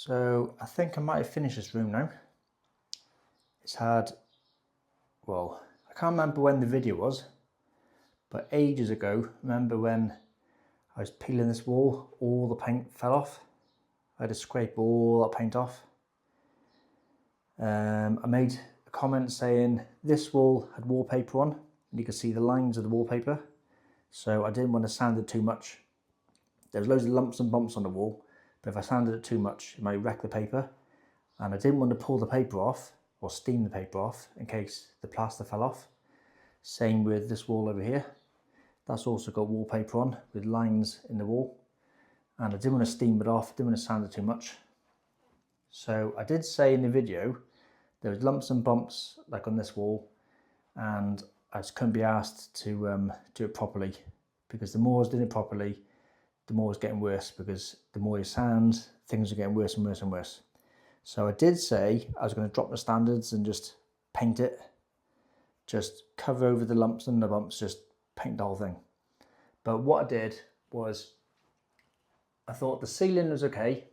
So I think I might have finished this room now. It's had, well, I can't remember when the video was, but ages ago, remember when I was peeling this wall, all the paint fell off. I had to scrape all that paint off. I made a comment saying this wall had wallpaper on, and you can see the lines of the wallpaper. So I didn't want to sand it too much. There's loads of lumps and bumps on the wall, but if I sanded it too much, it might wreck the paper. And I didn't want to pull the paper off or steam the paper off in case the plaster fell off. Same with this wall over here. That's also got wallpaper on with lines in the wall. And I didn't want to steam it off, didn't want to sand it too much. So I did say in the video, there was lumps and bumps like on this wall, and I just couldn't be asked to do it properly, because the more I was doing it properly, the more it's getting worse, because the more you sand, things are getting worse and worse and worse. So I did say I was going to drop the standards and just paint it, just cover over the lumps and the bumps, just paint the whole thing. But what I did was, I thought the ceiling was okay,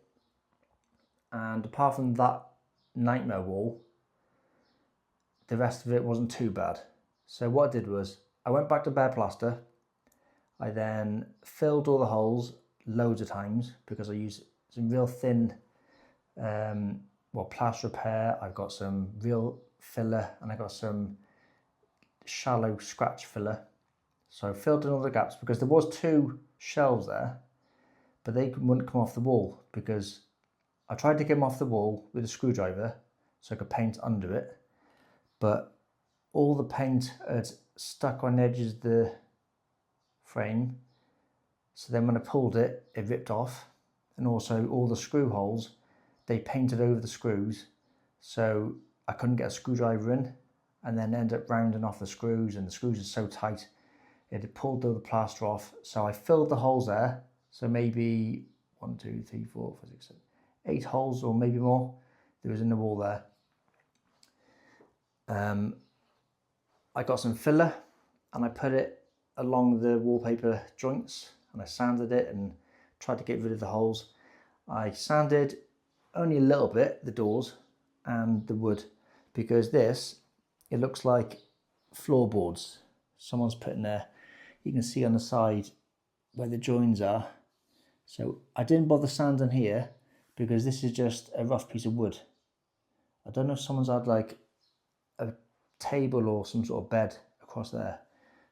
and apart from that nightmare wall, the rest of it wasn't too bad. So what I did was, I went back to bare plaster. I then filled all the holes loads of times, because I used some real thin plaster repair. I've got some real filler, and I got some shallow scratch filler. So I filled in all the gaps, because there was 2 shelves there, but they wouldn't come off the wall, because I tried to get them off the wall with a screwdriver so I could paint under it, but all the paint had stuck on the edges of the frame. So then when I pulled it, it ripped off, and also all the screw holes, they painted over the screws, so I couldn't get a screwdriver in, and then ended up rounding off the screws, and the screws are so tight it had pulled all the plaster off. So I filled the holes there, so maybe 1, 2, 3, 4, 5, 6, 7, 8 holes or maybe more there was in the wall there. I got some filler and I put it along the wallpaper joints, and I sanded it and tried to get rid of the holes. I sanded only a little bit the doors and the wood, because this, it looks like floorboards someone's put in there. You can see on the side where the joins are. So I didn't bother sanding here, because this is just a rough piece of wood. I don't know if someone's had like a table or some sort of bed across there.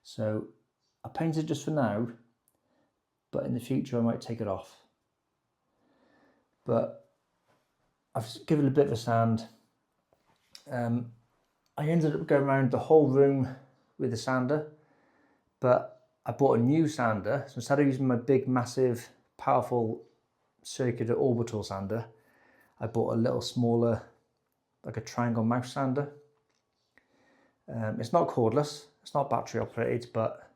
So I painted just for now, but in the future I might take it off. But I've given it a bit of a sand. I ended up going around the whole room with a sander, but I bought a new sander. So instead of using my big, massive, powerful circular orbital sander, I bought a little smaller, like a triangle mouse sander. It's not cordless, it's not battery operated, but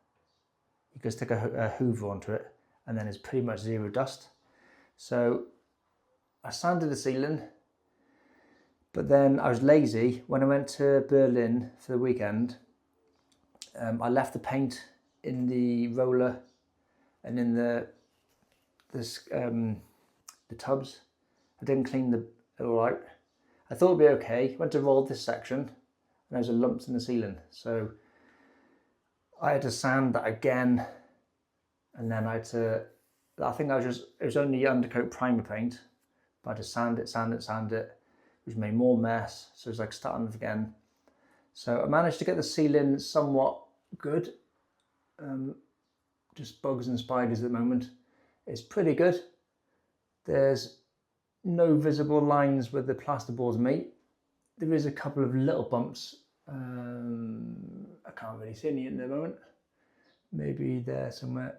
you can stick a hoover onto it, and then it's pretty much zero dust. So I sanded the ceiling, but then I was lazy. When I went to Berlin for the weekend, I left the paint in the roller and in the tubs. I didn't clean it all out. I thought it'd be okay. Went to roll this section, and there was lumps in the ceiling. So I had to sand that again, and then I had to, I think it was only undercoat primer paint, but I had to sand it, which made more mess. So it was like starting again. So I managed to get the ceiling somewhat good. Just bugs and spiders at the moment. It's pretty good. There's no visible lines where the plasterboards meet. There is a couple of little bumps. I can't really see any at the moment. Maybe there somewhere.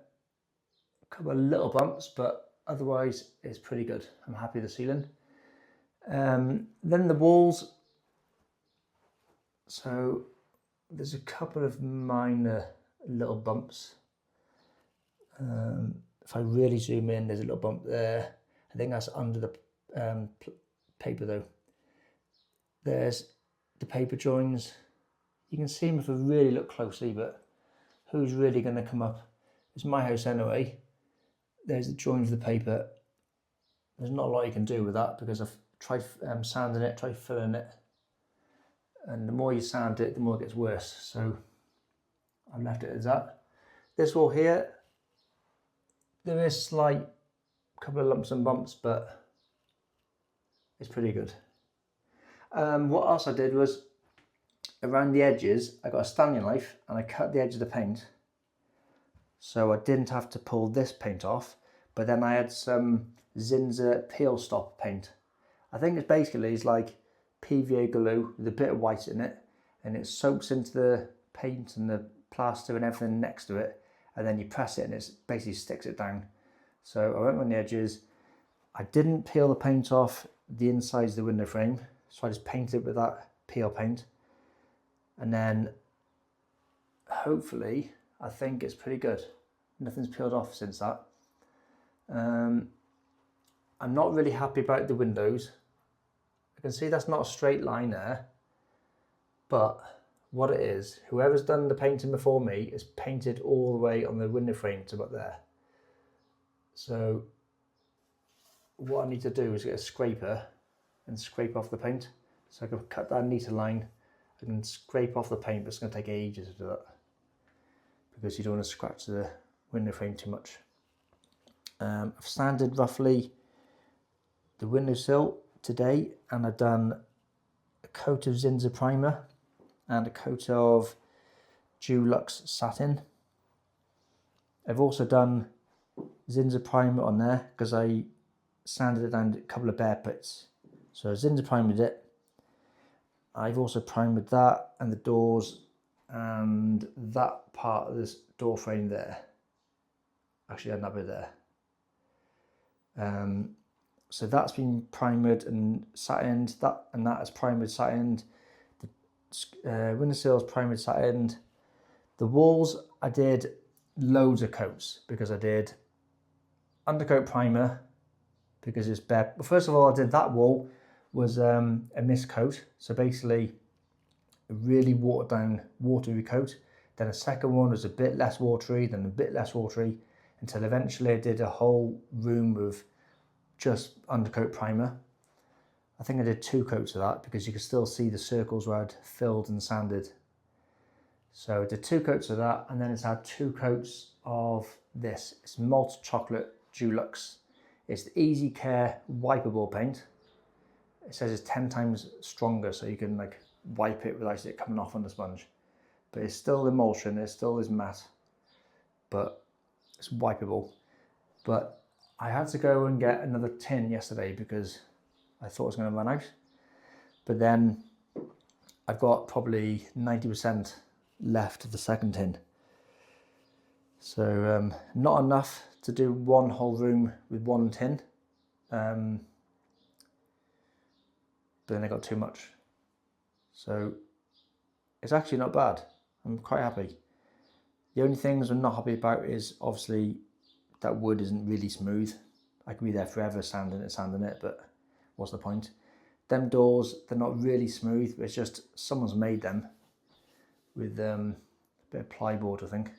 A couple of little bumps, but otherwise it's pretty good. I'm happy with the ceiling. Then the walls. So there's a couple of minor little bumps. If I really zoom in, there's a little bump there. I think that's under the paper though. There's the paper joins. You can see them if I really look closely, but who's really going to come up? It's my house anyway. There's the joins of the paper. there's not a lot you can do with that because I've tried sanding it, tried filling it, and the more you sand it, the more it gets worse. So I've left it as that. This wall here, there is slight couple of lumps and bumps, but it's pretty good. What else I did was around the edges, I got a Stanley knife and I cut the edge of the paint, so I didn't have to pull this paint off. But then I had some Zinsser Peel Stop paint. I think it's like PVA glue with a bit of white in it, and it soaks into the paint and the plaster and everything next to it, and then you press it and it basically sticks it down. So I went on the edges. I didn't peel the paint off the insides of the window frame, so I just painted it with that peel paint, and then hopefully I think it's pretty good. Nothing's peeled off since that. I'm not really happy about the windows. I can see that's not a straight line there, but what it is, whoever's done the painting before me is painted all the way on the window frame to about there. So what I need to do is get a scraper and scrape off the paint. So I can cut that neater line. I can scrape off the paint, but it's going to take ages to do that because you don't want to scratch the window frame too much. I've sanded roughly the windowsill today, and I've done a coat of Zinsser primer and a coat of Dulux satin. I've also done Zinsser primer on there because I sanded it down a couple of bare bits. So Zinsser primered it. I've also primed that and the doors and that part of this door frame there. Actually, and that bit there. So that's been primered and satined. That is primered, satined. The windowsill is primered, satined. The walls, I did loads of coats because I did undercoat primer because it's bare. Well, first of all, I did that wall was a mist coat. So basically, a really watered down, watery coat. Then a second one was a bit less watery, then a bit less watery, until eventually I did a whole room with just undercoat primer. I think I did 2 coats of that because you could still see the circles where I'd filled and sanded. So I did 2 coats of that, and then it's had 2 coats of this. It's Malt Chocolate Dulux. It's the Easy Care wipeable paint. It says it's 10 times stronger, so you can like wipe it without it coming off on the sponge. But it's still emulsion, it still is matte, but it's wipeable. But I had to go and get another tin yesterday because I thought it was going to run out. But then I've got probably 90% left of the second tin. So not enough to do one whole room with one tin. But then I got too much. So it's actually not bad. I'm quite happy. The only things I'm not happy about is obviously that wood isn't really smooth. I could be there forever sanding it, but what's the point? Them doors, they're not really smooth, it's just someone's made them with a bit of plyboard, I think.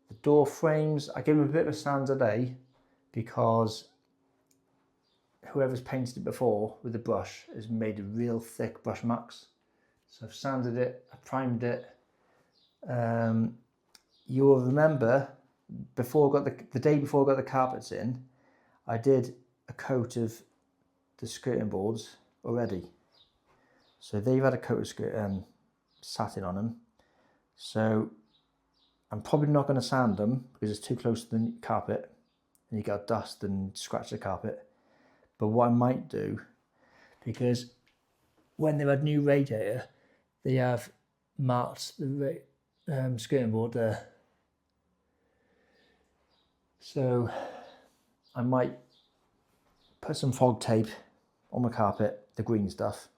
The door frames, I gave them a bit of a sand today because whoever's painted it before with the brush has made a real thick brush marks. So I've sanded it, I primed it. You'll remember before I got the day before I got the carpets in, I did a coat of the skirting boards already. So they've had a coat of satin on them. So I'm probably not going to sand them because it's too close to the carpet and you got dust and scratch the carpet. But what I might do, because when they've had new radiator, they have marked the skirting board there. So I might put some fog tape on my carpet, the green stuff,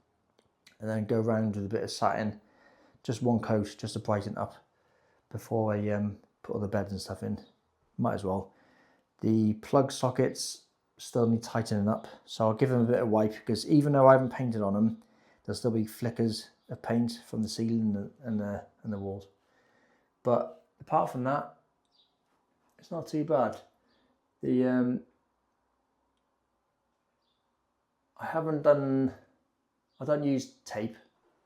and then go around with a bit of satin, just one coat, just to brighten it up before I put all the beds and stuff in. Might as well. The plug sockets still need tightening up, so I'll give them a bit of wipe because even though I haven't painted on them, there'll still be flickers of paint from the ceiling and the walls. But apart from that, it's not too bad. The don't use tape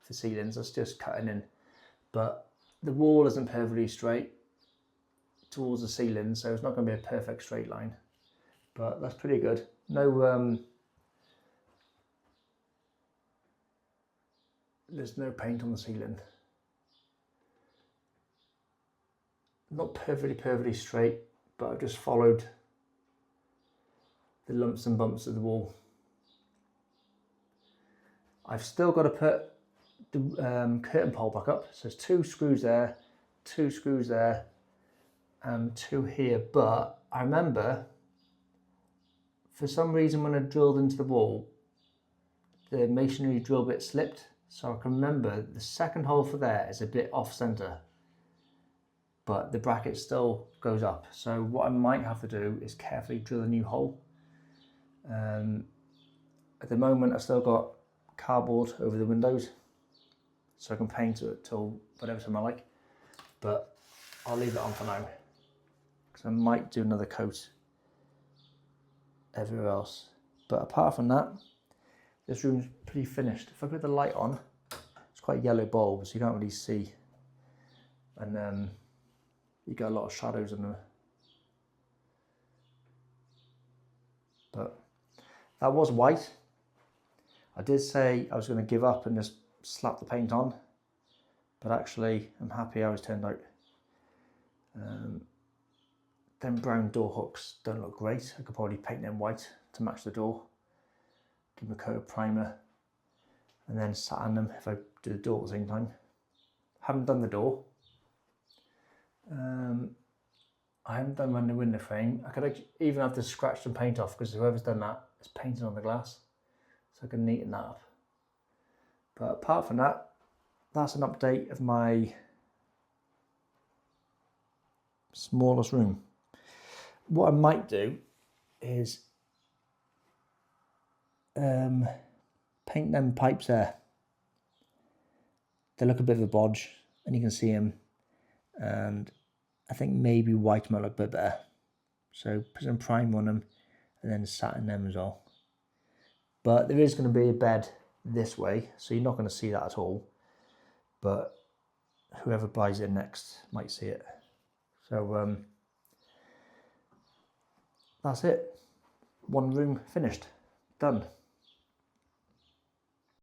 for ceilings, that's just cutting in. But the wall isn't perfectly straight towards the ceiling, so it's not going to be a perfect straight line. But that's pretty good. No, there's no paint on the ceiling. Not perfectly straight, but I've just followed the lumps and bumps of the wall. I've still got to put the curtain pole back up. So there's 2 screws there, 2 screws there, and 2 here. But I remember, for some reason, when I drilled into the wall, the masonry drill bit slipped. So I can remember the second hole for there is a bit off center, but the bracket still goes up. So what I might have to do is carefully drill a new hole. At the moment, I've still got cardboard over the windows, so I can paint it till whatever time I like, but I'll leave it on for now because I might do another coat everywhere else. But apart from that, this room's pretty finished. If I put the light on, it's quite a yellow bulb, so you can't really see, and you get a lot of shadows in them. But that was white. I did say I was going to give up and just slap the paint on, but actually I'm happy how it's turned out. Them brown door hooks don't look great. I could probably paint them white to match the door, give them a coat of primer, and then satin them if I do the door at the same time. Haven't done the door. I haven't done the window frame. I could even have to scratch some paint off, because whoever's done that is painted on the glass, so I can neaten that up. But apart from that, that's an update of my smallest room. What I might do is paint them pipes there. They look a bit of a bodge, and you can see them, and I think maybe white might look a bit better. So put some primer on them and then satin them as well. But there is going to be a bed this way, so you're not going to see that at all. But whoever buys it next might see it. So that's it. One room finished, done.